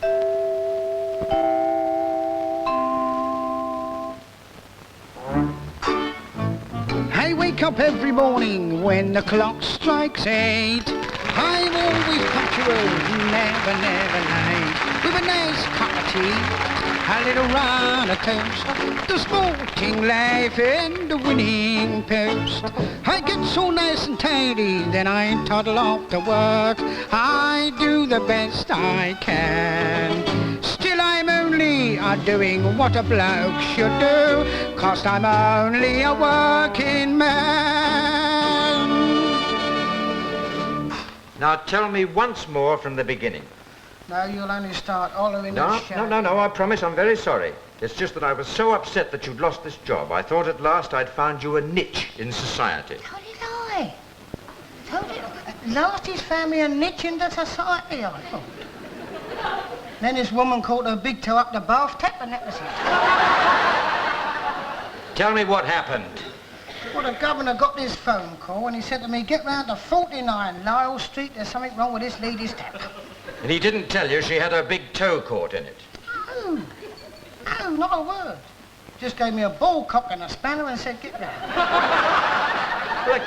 I wake up every morning when the clock strikes 8. I'm always punctual, never late. With a nice cup of tea, a little run of toast, the sporting life and the winning post. I get so nice and tidy, then I toddle off to work. I do the best I can. Still I'm only doing what a bloke should do, 'cause I'm only a working man. Now tell me once more from the beginning. No, you'll only start hollering and shouting. No, I promise, I'm very sorry. It's just that I was so upset that you'd lost this job. I thought at last I'd found you a niche in society. So did I. At last he's found me a niche in the society, I thought. Then this woman caught her big toe up the bath tap and that was it. Tell me what happened. Well, the governor got this phone call and he said to me, get round to 49 Lyle Street, there's something wrong with this lady's tap. And he didn't tell you she had her big toe caught in it? No, not a word. Just gave me a ball cock and a spanner and said, get round. Well,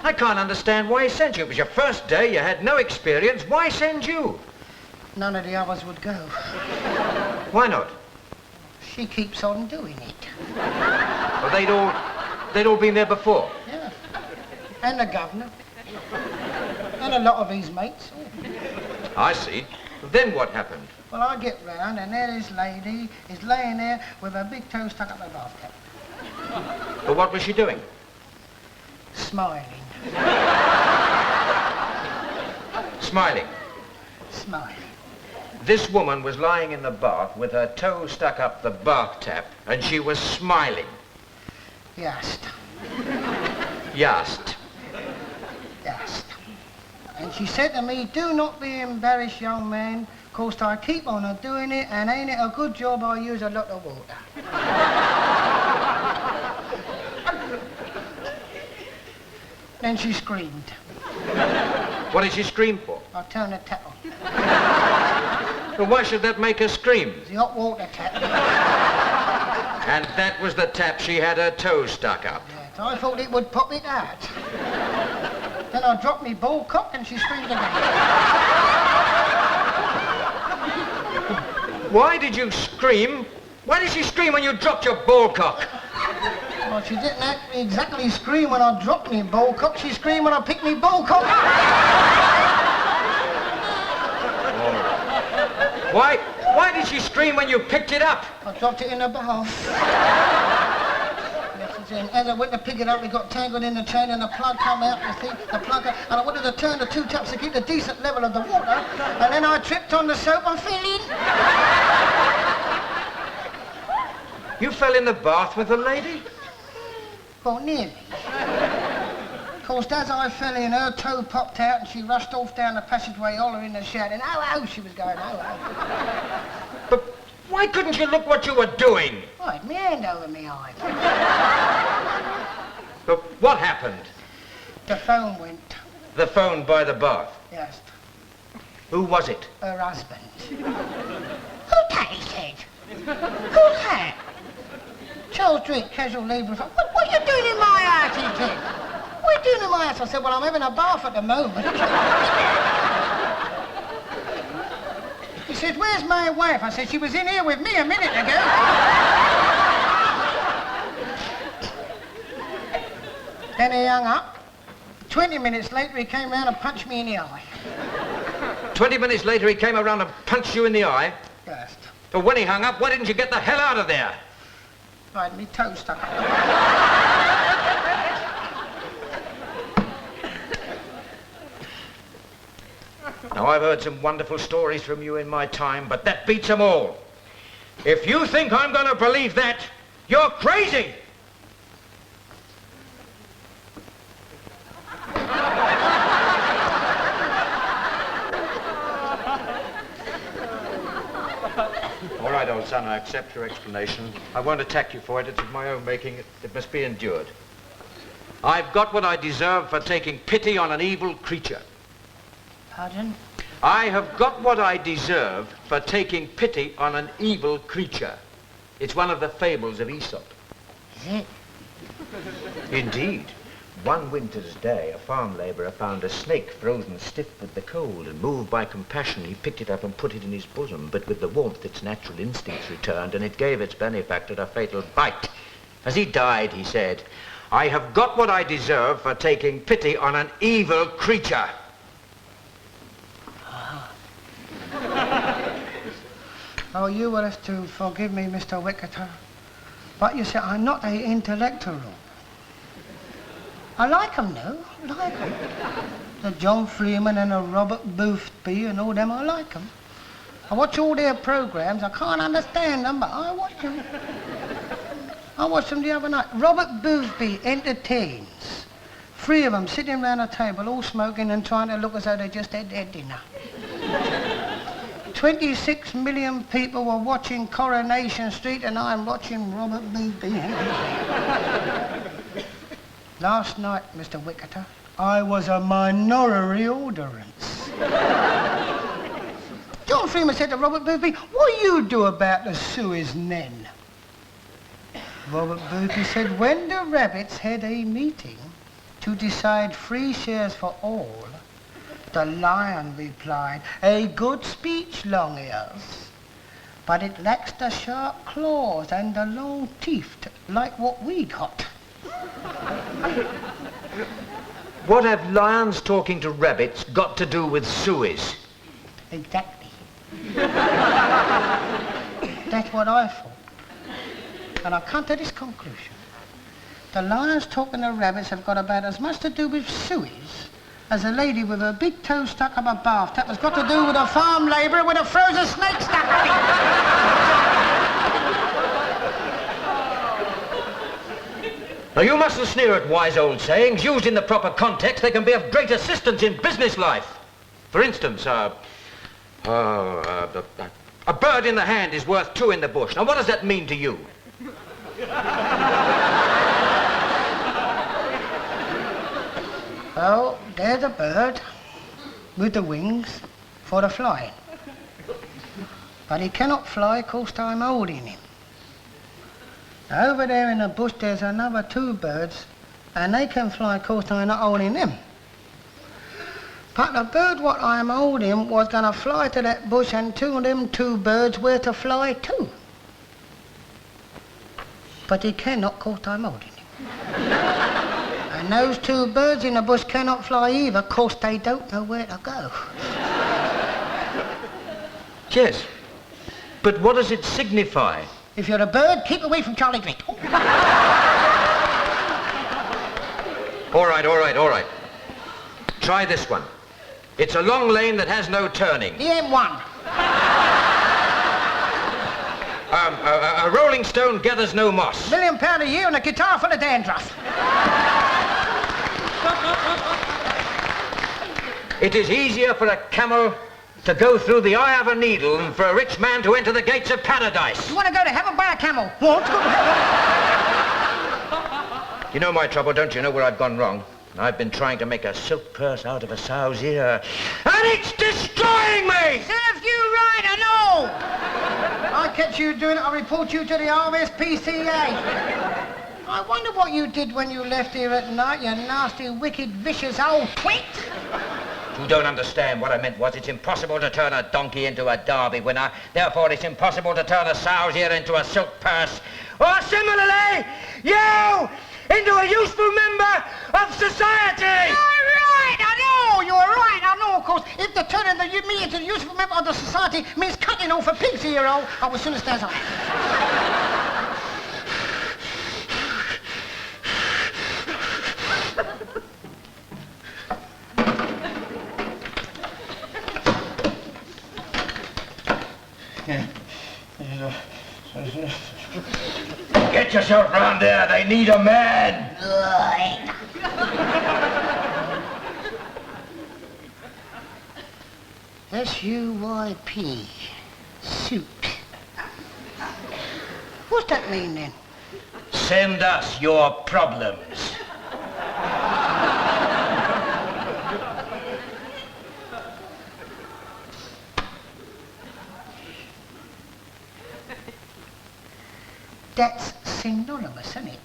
I can't understand why he sent you. It was your first day, you had no experience. Why send you? None of the others would go. Why not? She keeps on doing it. Well, they'd all been there before. Yeah. And the governor. And a lot of his mates. I see. Then what happened? Well, I get round and there this lady is laying there with her big toe stuck up her bathtub. But what was she doing? Smiling. Smiling. Smiling. This woman was lying in the bath with her toe stuck up the bath tap and she was smiling. Yast. Yast. Yast. And she said to me, do not be embarrassed, young man, 'cause I keep on doing it, and ain't it a good job I use a lot of water. Then she screamed. What did she scream for? I turned the tap on. Well, why should that make her scream? The hot water tap. And that was the tap she had her toe stuck up. Yes, I thought it would pop it out. Then I dropped me ball cock and she screamed again. Why did you scream? Why did she scream when you dropped your ball cock? Well, she didn't exactly scream when I dropped me ball cock. She screamed when I picked me ball cock up. Why did she scream when you picked it up? I dropped it in the bath. And as I went to pick it up, it got tangled in the chain and the plug come out, you see, the plug, and I wanted to turn the two taps to keep the decent level of the water, and then I tripped on the soap and fell in. You fell in the bath with the lady? Well, nearly. Of course, as I fell in, her toe popped out and she rushed off down the passageway hollering and shouting, oh, oh, she was going, oh, oh. But why couldn't you look what you were doing? I had my hand over my eye. But what happened? The phone went. The phone by the bath? Yes. Who was it? Her husband. Who that, he said? Who's that? Charles Drake, casual labourer. What are you doing in my house, he said? What are you doing in my house? I said, well, I'm having a bath at the moment. He said, where's my wife? I said, she was in here with me a minute ago. Then he hung up. 20 minutes later, he came round and punched me in the eye. 20 minutes later, he came around and punched you in the eye? Yes. But when he hung up, why didn't you get the hell out of there? I had me toe stuck up. Now, I've heard some wonderful stories from you in my time, but that beats them all. If you think I'm going to believe that, you're crazy! All right, old son, I accept your explanation. I won't attack you for it. It's of my own making. It must be endured. I've got what I deserve for taking pity on an evil creature. Pardon? I have got what I deserve for taking pity on an evil creature. It's one of the fables of Aesop. Is it? Indeed. One winter's day, a farm labourer found a snake frozen stiff with the cold, and moved by compassion, he picked it up and put it in his bosom, but with the warmth its natural instincts returned, and it gave its benefactor a fatal bite. As he died, he said, "I have got what I deserve for taking pity on an evil creature." Oh, you will have to forgive me, Mr. Wickerter. But you see, I'm not a intellectual. I like 'em, though. I like 'em. The John Freeman and the Robert Boothby and all them, I like 'em. I watch all their programs. I can't understand them, but I watch them. I watched them the other night. Robert Boothby entertains. 3 of them sitting round a table, all smoking and trying to look as though they just had their dinner. 26 million people were watching Coronation Street, and I'm watching Robert Boothby. Last night, Mr. Wickerter, I was a minority audience. John Freeman said to Robert Boothby, "What do you do about the Suez Nen?" Robert Boothby said, "When the rabbits had a meeting to decide free shares for all, the lion replied, 'A good speech, long ears, but it lacks the sharp claws and the long teeth like what we got.'" What have lions talking to rabbits got to do with Suez? Exactly. That's what I thought. And I've come to this conclusion. The lions talking to rabbits have got about as much to do with Suez as a lady with her big toe stuck up a bathtub has got to do with a farm labourer with a frozen snake stuck up it. Now, you mustn't sneer at wise old sayings. Used in the proper context, they can be of great assistance in business life. For instance, a bird in the hand is worth 2 in the bush. Now, what does that mean to you? Well, there's a bird with the wings for the flying. But he cannot fly, 'cause I'm holding him. Over there in the bush there's another 2 birds, and they can fly, 'cause I'm not holding them. But the bird what I'm holding was gonna fly to that bush, and 2 of them 2 birds were to fly too. But he cannot, 'cause I'm holding him. And those 2 birds in the bush cannot fly either, 'cause they don't know where to go. Yes, but what does it signify? If you're a bird, keep away from Charlie Grant. All right. Try this one. It's a long lane that has no turning. The M1. A rolling stone gathers no moss. £1 million a year and a guitar full of dandruff. It is easier for a camel to go through the eye of a needle than for a rich man to enter the gates of paradise. You want to go to heaven by a camel? What? You know my trouble, don't you? Know where I've gone wrong? I've been trying to make a silk purse out of a sow's ear, and it's destroying me! Serves you right, I know! I catch you doing it, I'll report you to the RSPCA. I wonder what you did when you left here at night, you nasty, wicked, vicious old twit! You don't understand. What I meant was it's impossible to turn a donkey into a derby winner. Therefore, it's impossible to turn a sow's ear into a silk purse. Or similarly, you into a useful member of society! You're right, I know, of course. If the turning me into a useful member of the society means cutting off a pig's ear, I will soon as there's on. Get yourself round there. They need a man. SUYP. Suit. What's that mean then? Send us your problems. That's synonymous, isn't it?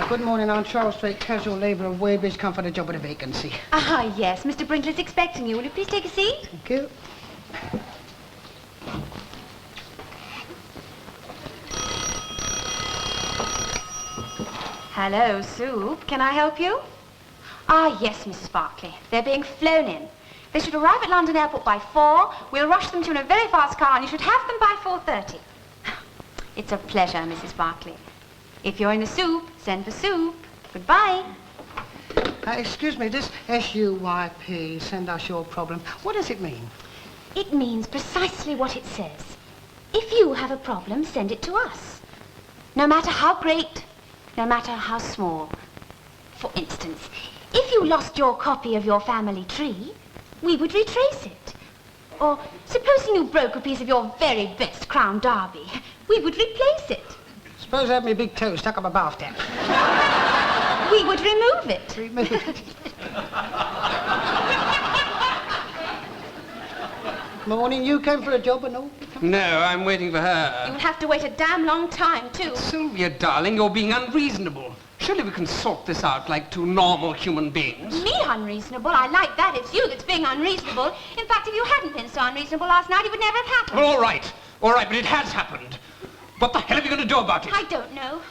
Good morning, I'm Charles Strait, casual labourer of Weybridge, come for the job with a vacancy. Ah, yes, Mr. Brinkley's expecting you. Will you please take a seat? Thank you. Hello, Soup. Can I help you? Ah, yes, Mrs. Barclay. They're being flown in. They should arrive at London Airport by 4. We'll rush them to in a very fast car, and you should have them by 4:30. It's a pleasure, Mrs. Barclay. If you're in the Soup, send for Soup. Goodbye. Excuse me, this SUYP, send us your problem. What does it mean? It means precisely what it says. If you have a problem, send it to us. No matter how great, no matter how small. For instance, if you lost your copy of your family tree, we would retrace it. Or supposing you broke a piece of your very best Crown Derby, we would replace it. Suppose I had my big toe stuck up a bath tap. We would remove it. Remove it. Morning, you came for a job and all? No, I'm waiting for her. You'll have to wait a damn long time, too. Sylvia, darling, you're being unreasonable. Surely we can sort this out like two normal human beings. Me unreasonable? I like that. It's you that's being unreasonable. In fact, if you hadn't been so unreasonable last night, it would never have happened. Well, all right, but it has happened. What the hell are you going to do about it? I don't know.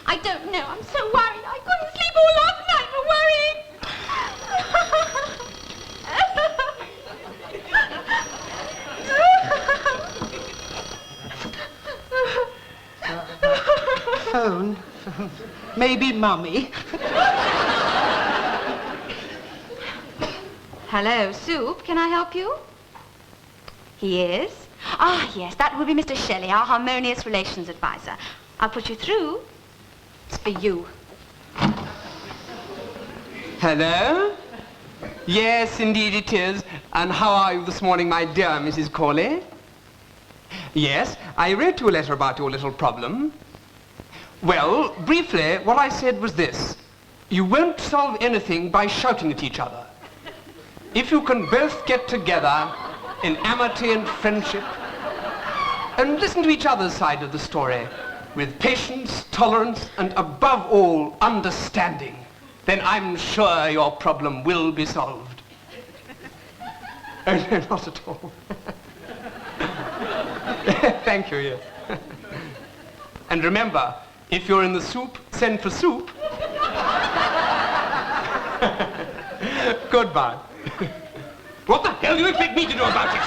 I don't know. I'm so worried. I couldn't sleep all last night for Phone? Maybe Mummy. Hello, Soup. Can I help you? He is? Ah, yes, that will be Mr. Shelley, our harmonious relations advisor. I'll put you through. It's for you. Hello? Yes, indeed it is. And how are you this morning, my dear Mrs. Corley? Yes, I wrote you a letter about your little problem. Well, briefly, what I said was this. You won't solve anything by shouting at each other. If you can both get together in amity and friendship and listen to each other's side of the story with patience, tolerance, and above all, understanding, then I'm sure your problem will be solved. Oh, no, not at all. Thank you, yes. And remember, if you're in the Soup, send for Soup. Goodbye. What the hell do you expect me to do about it?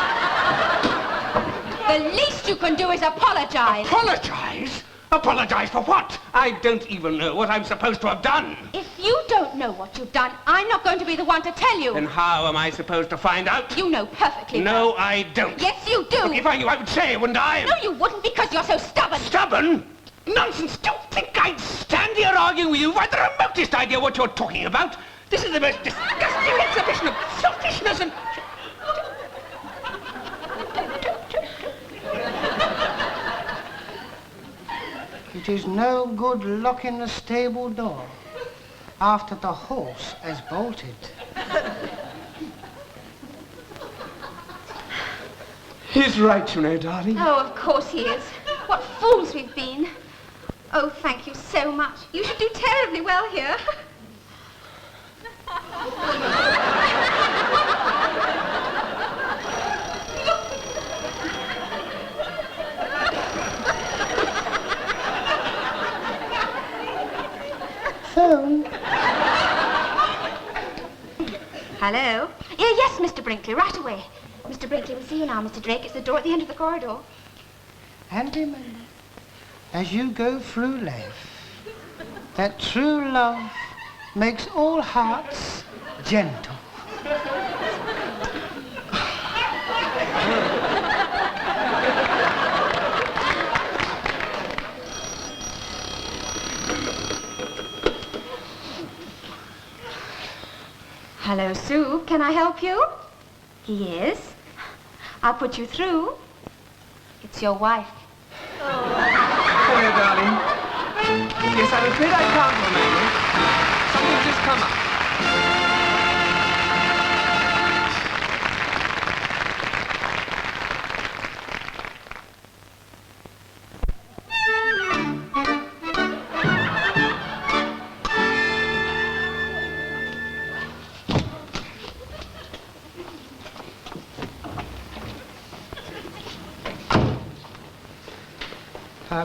The least you can do is apologize. Apologize? Apologize for what? I don't even know what I'm supposed to have done. If you don't know what you've done, I'm not going to be the one to tell you. Then how am I supposed to find out? You know perfectly No, well. I don't. Yes, you do. Look, if I knew, I would say, wouldn't I? No, you wouldn't, because you're so stubborn. Stubborn? Nonsense! Don't think I'd stand here arguing with you if I had the remotest idea what you're talking about. This is the most disgusting exhibition of selfishness and... It is no good locking the stable door after the horse has bolted. He's right, you know, darling. Oh, of course he is. What fools we've been. Oh, thank you so much. You should do terribly well here. Phone? Hello? Yes, Mr. Brinkley, right away. Mr. Brinkley, we'll see you now, Mr. Drake. It's the door at the end of the corridor. And remember, as you go through life, that true love makes all hearts gentle. Hello, Sue. Can I help you? He is. I'll put you through. It's your wife. Hello, darling. Yes, I'm afraid I can't for a moment. Something's just come up.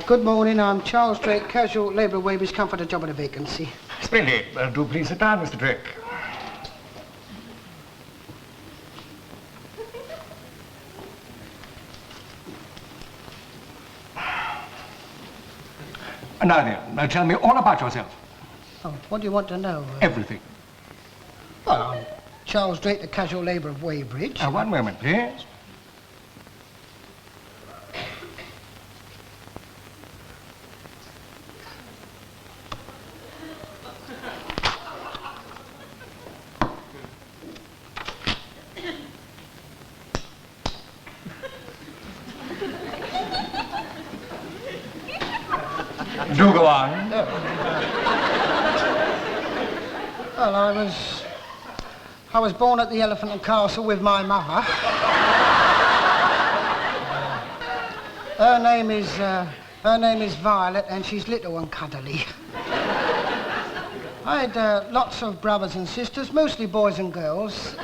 Good morning, I'm Charles Drake, casual labour wages, come for the job at a vacancy. Splendid. Do please sit down, Mr. Drake. Now then, tell me all about yourself. Oh, what do you want to know? Everything. Well, I'm Charles Drake, the casual labourer of Weybridge. One moment, please. Do go on. Well, I was born at the Elephant and Castle with my mother. Her name is Violet, and she's little and cuddly. I had lots of brothers and sisters, mostly boys and girls.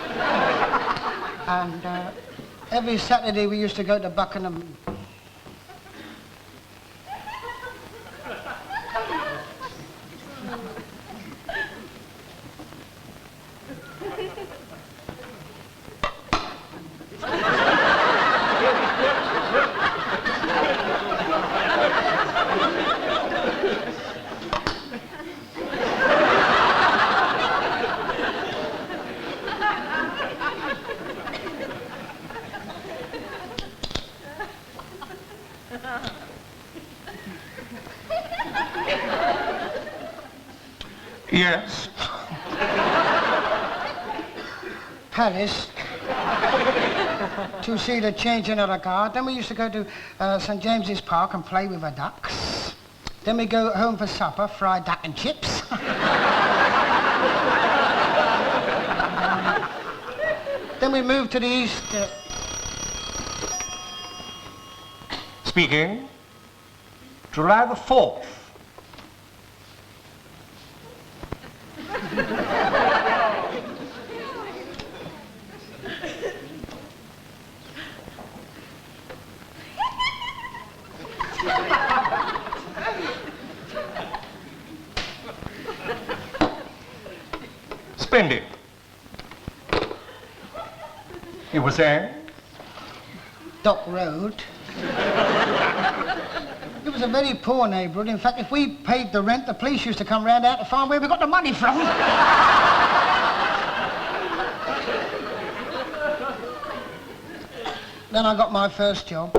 And every Saturday we used to go to Buckingham. Yes. Palace to see the changing of the guard. Then we used to go to St. James's Park and play with the ducks. Then we go home for supper, fried duck and chips. Then we moved to the east. Speaking. July the 4th. Splendid. You were saying? Dock Road. It was a very poor neighbourhood. In fact, if we paid the rent, the police used to come round out to find where we got the money from. Then I got my first job.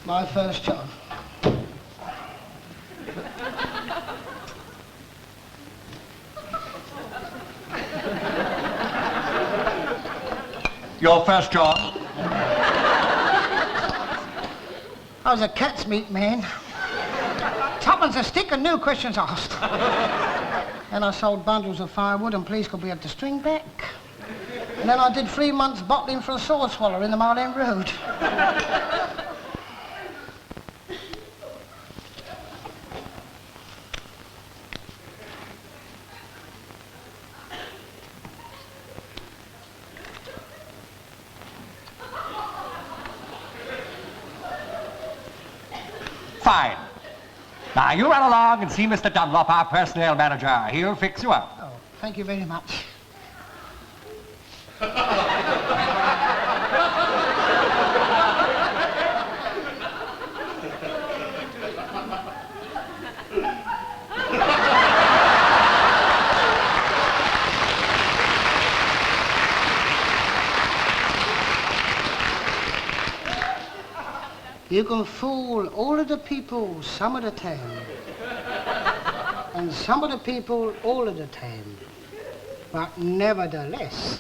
My first job. Your first job? I was a cat's meat man. Tuppence a stick and no questions asked. And I sold bundles of firewood and police could be able to string back. And then I did 3 months bottling for a sword swallower in the Mile End Road. Fine. Now, you run along and see Mr. Dunlop, our personnel manager. He'll fix you up. Oh, thank you very much. You can fool all of the people some of the time. And some of the people all of the time. But nevertheless.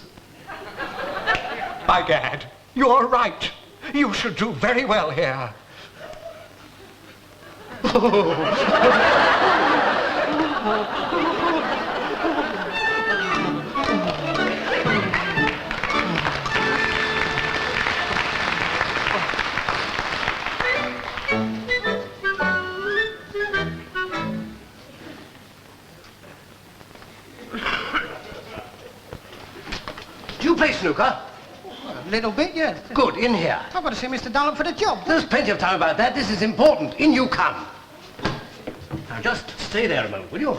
By gad, you're right. You should do very well here. Do you play snooker? A little bit, yes. Good, in here. I've got to see Mr. Dunlop for the job. There's plenty of time about that. This is important. In you come. Now, just stay there a moment, will you?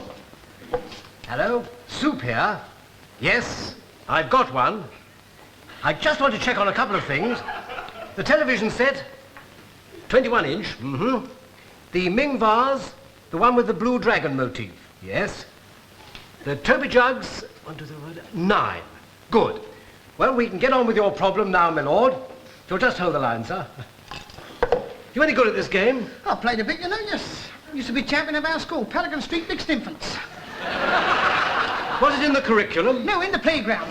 Hello? Soup here? Yes, I've got one. I just want to check on a couple of things. The television set, 21-inch. Mm-hmm. The Ming vase, the one with the blue dragon motif. Yes. The Toby jugs, 1, 2, 3, 4, 9. Good. Well, we can get on with your problem now, my lord. You'll just hold the line, sir. You any good at this game? I played a bit, you know, yes. Used to be champion of our school, Pelican Street Mixed Infants. Was it in the curriculum? No, in the playground.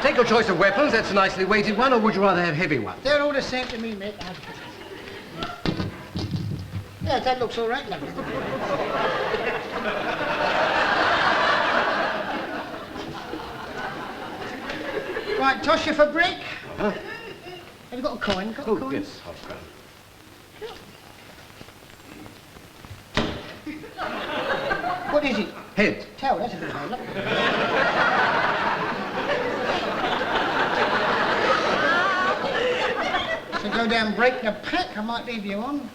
Take your choice of weapons. That's a nicely weighted one, or would you rather have heavy ones? They're all the same to me, mate. Yeah, that looks all right, lovely. Right, toss you for break. Huh? Have you got a coin? Got a Oh, coin? yes, half crown. What is it? Head. Tell, that's a good one. Look. So go down, break the pack. I might leave you on.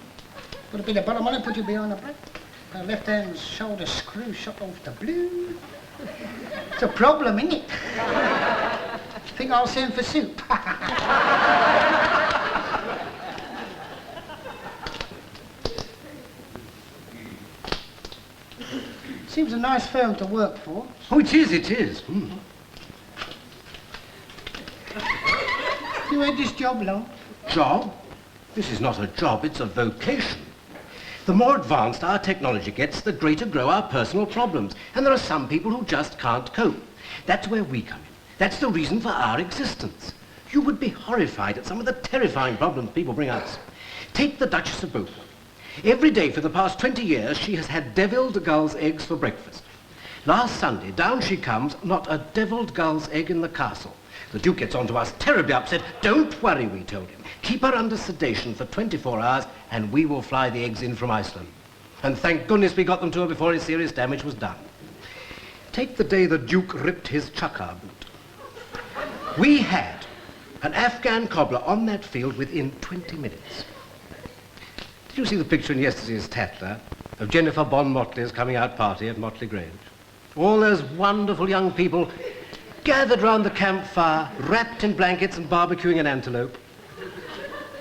Put a bit of bottom on it, put you behind the back. The left hand shoulder screw shot off the blue. It's a problem, isn't it? Think I'll send for soup. Seems a nice firm to work for. Oh, it is, it is. You had this job long? Job? This is not a job, it's a vocation. The more advanced our technology gets, the greater grow our personal problems. And there are some people who just can't cope. That's where we come in. That's the reason for our existence. You would be horrified at some of the terrifying problems people bring us. Take the Duchess of Beaufort. Every day for the past 20 years, she has had deviled gull's eggs for breakfast. Last Sunday, down she comes, not a deviled gull's egg in the castle. The Duke gets on to us, terribly upset. Don't worry, we told him. Keep her under sedation for 24 hours, and we will fly the eggs in from Iceland. And thank goodness we got them to her before any serious damage was done. Take the day the Duke ripped his chukar boot. We had an Afghan cobbler on that field within 20 minutes. Did you see the picture in yesterday's Tatler of Jennifer Bon Motley's coming out party at Motley Grange? All those wonderful young people gathered round the campfire, wrapped in blankets and barbecuing an antelope.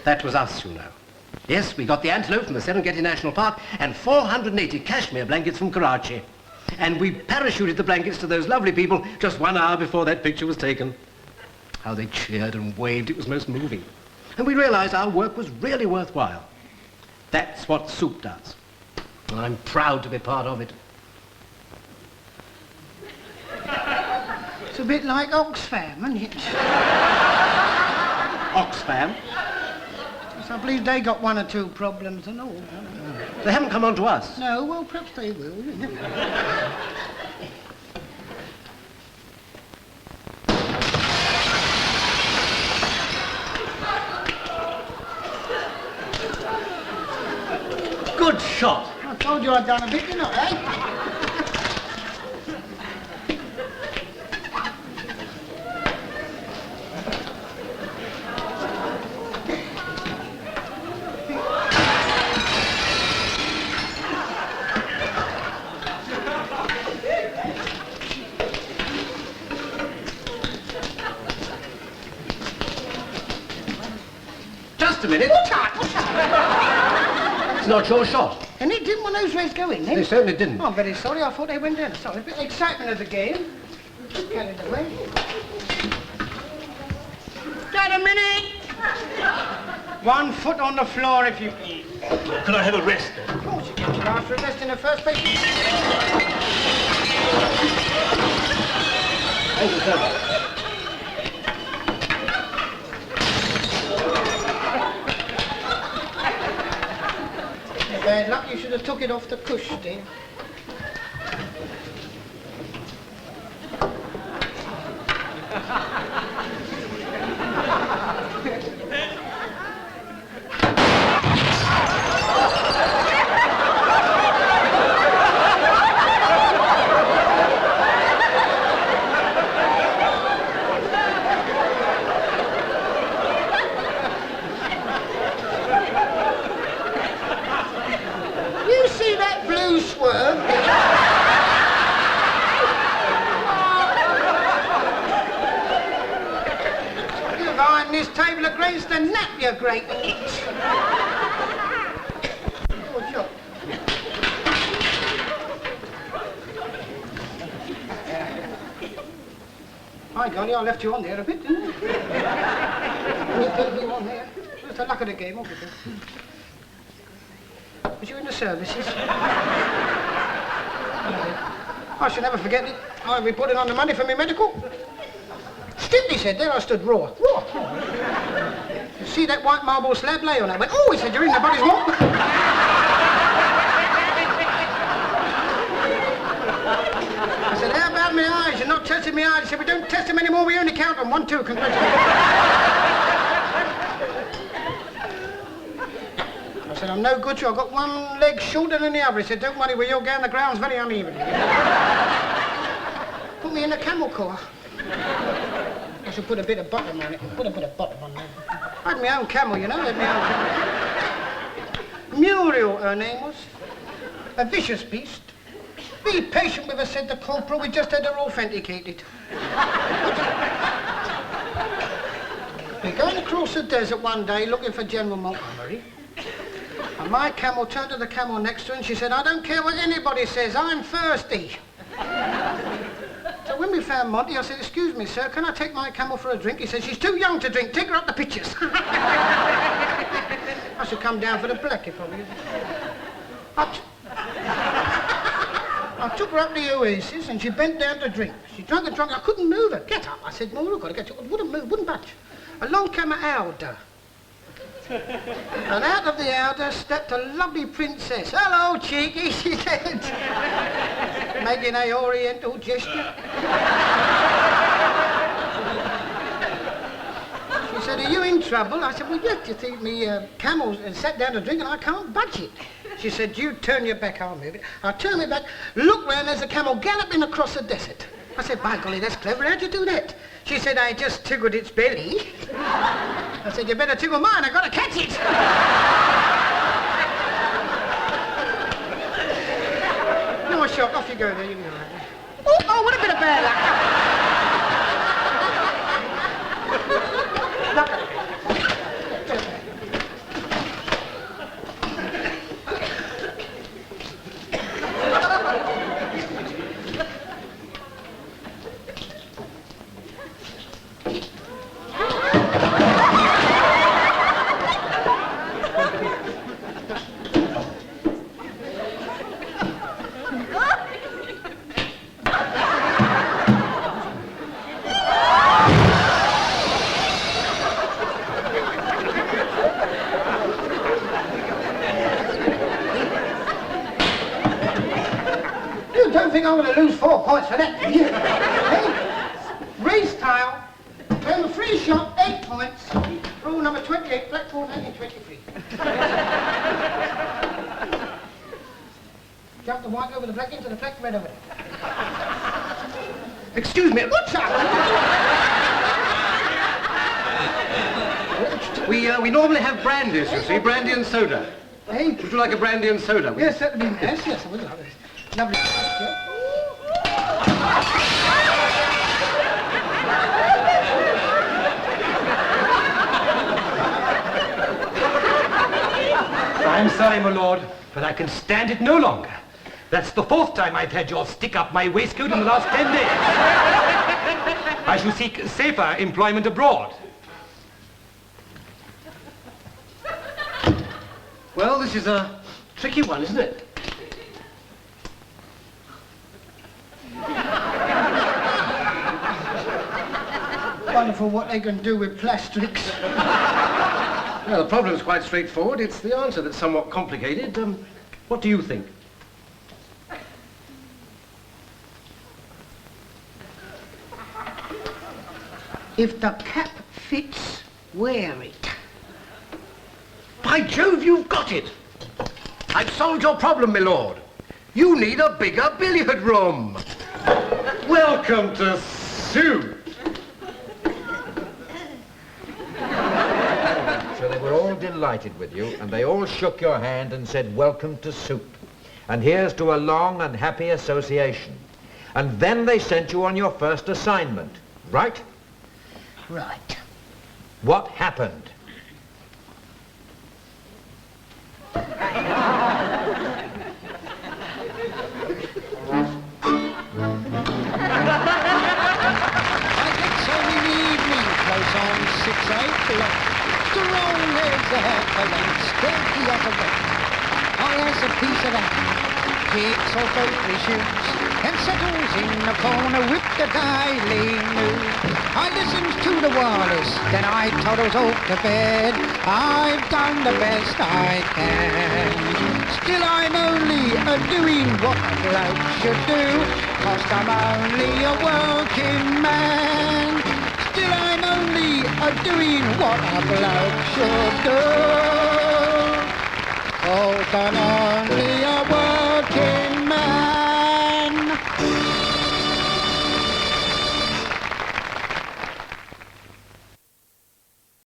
That was us, you know. Yes, we got the antelope from the Serengeti National Park and 480 cashmere blankets from Karachi. And we parachuted the blankets to those lovely people just 1 hour before that picture was taken. How they cheered and waved, it was most moving. And we realized our work was really worthwhile. That's what soup does. And I'm proud to be part of it. It's a bit like Oxfam, isn't it? Oxfam? So I believe they got 1 or 2 problems and all. They haven't come on to us. No, well, perhaps they will. Good shot. I told you I'd done a bit, you know, eh? Just a minute. Watch out! It's not your shot. And it didn't want those rays go in, They then? certainly didn't. Oh, I'm very sorry. I thought they went down. Sorry, a bit of excitement of the game. Carried away. Got a minute! 1 foot on the floor, if you please. Can I have a rest then? Of course you can. You asked for a rest in the first place. Thank you, sir. Bad luck, you should have took it off the cush, dear. You see that blue swerve? You're behind this table against the nap, you great itch. Oh, sure. Hi, golly, I left you on there a bit, didn't I? Just leave you on there. Just the luck of the game, obviously. Was you in the services? I shall never forget it. I'll be putting on the money for me medical. Stiff, he said. There I stood raw. Raw. You see that white marble slab lay on it? I went, oh, he said, you're in the body's mop. I said, how about my eyes? You're not testing my eyes. He said, we don't test them anymore. We only count them. 1, 2, congratulations. I said, I'm no good to you. I've got one leg shorter than the other. He said, don't worry, well, you'll go on the ground's very uneven. Put me in the camel car. I should put a bit of bottom on it. Put a bit of bottom on it. I had my own camel, you know. I had my own camel. Muriel, her name was. A vicious beast. Be patient with her, said the corporal. We just had her authenticated. We're going across the desert one day looking for General Montgomery. And my camel turned to the camel next to her and she said, I don't care what anybody says, I'm thirsty. So when we found Monty, I said, excuse me, sir, can I take my camel for a drink? He said, she's too young to drink, take her up the pictures. I should come down for the black if I were you. I took her up the Oasis and she bent down to drink. She drank and drank, I couldn't move her. Get up. I said, no, I've got to get you. Wouldn't move, wouldn't budge. Along came an elder. And out of the elder stepped a lovely princess. Hello, cheeky, she said, making an oriental gesture. She said, are you in trouble? I said, well, yes, you see, me camels sat down to drink and I can't budge it. She said, you turn your back, I'll move it. I turn my back, look round, there's a camel galloping across the desert. I said, by golly, that's clever, how'd you do that? She said, I just tickled its belly. I said, you better tickle mine, I've got to catch it. No shot, off you go there, you can go right there. Oh, what a bit of bad luck. Luck. Don't think I'm going to lose 4 points for that, do you? Hey? Race tile, turn the free shot, 8 points. Rule number 28, Blackpool 1923. Jump the white over the black, into the black, red over there. Excuse me, what's up? We normally have brandies, you see, brandy and soda. Hey? Would you like a brandy and soda? Yes, that would be nice. Yes, I would love it. Lovely. Yeah. I'm sorry, my lord, but I can stand it no longer. That's the 4th time I've had your stick up my waistcoat in the last 10 days. I shall seek safer employment abroad. Well, this is a tricky one, isn't it? Wonderful what they can do with plastics. Well, the problem's quite straightforward. It's the answer that's somewhat complicated. What do you think? If the cap fits, wear it. By Jove, you've got it! I've solved your problem, my lord. You need a bigger billiard room. Welcome to Soup. So they were all delighted with you, and they all shook your hand and said, welcome to Soup. And here's to a long and happy association. And then they sent you on your first assignment, right? Right. What happened? I get so in the evening, close on 6 o'clock. Strong as a headlight, steady as a rock. I has a piece of that, kicks off both his shoes, and settles in the corner with the Daily News. I listens to the wireless, then I toddles off to bed. I've done the best I can. Still I'm only a-doing what a bloke should do, 'cause I'm only a working man. Still I'm only a-doing what a bloke should do, 'cause I'm only a